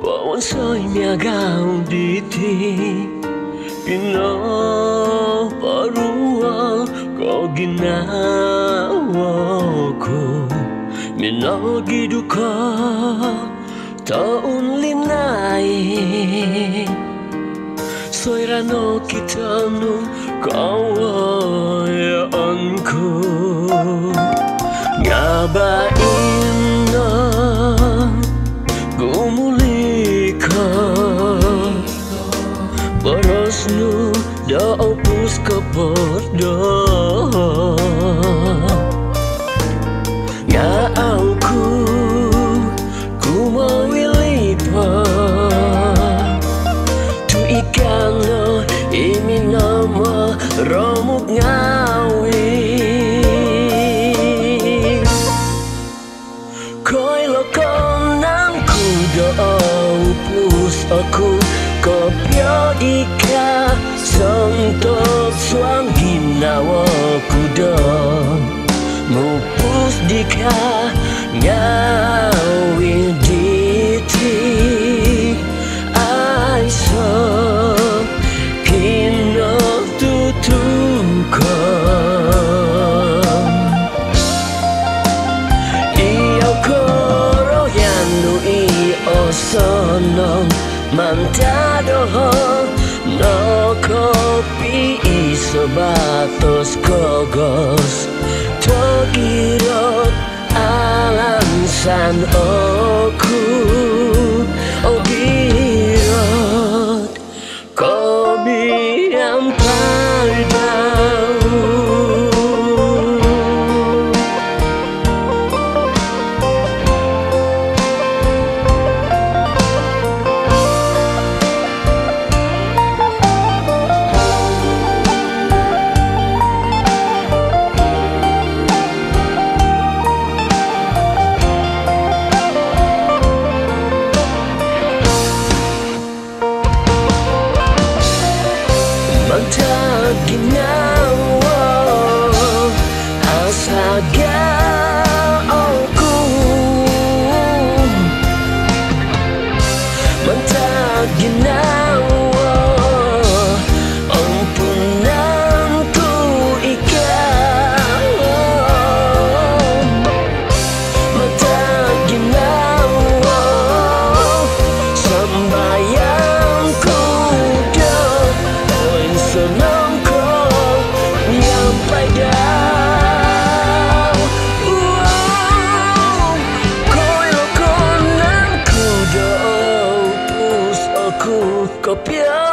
Bawang soy miagau diti Pino parua ko ginawa ko Minagi duka taon linay Soy rano kita no kawayaan ko Ngabain na gumuli ka Paras no daopus kapot da Ngaaw ko kumawili pa Tu ikan no iminama romuk ngawi Koi lokon nang daopus aku Kopyo ika sontok suang ginawa kuda Mupus dika ngawi diti Aiso kino tutuka Iyo koro yanu iyo sonong Mantado no kopi isobatos kogos Togirot alansan oku Ogirot kobi yang pardau Mantap ginawa asaga aku Mantap ginawa ampunanku ikaw Mantap ginawa sambayangku Senang kau nyampai dah Kau lokon aku dah pus aku kopiah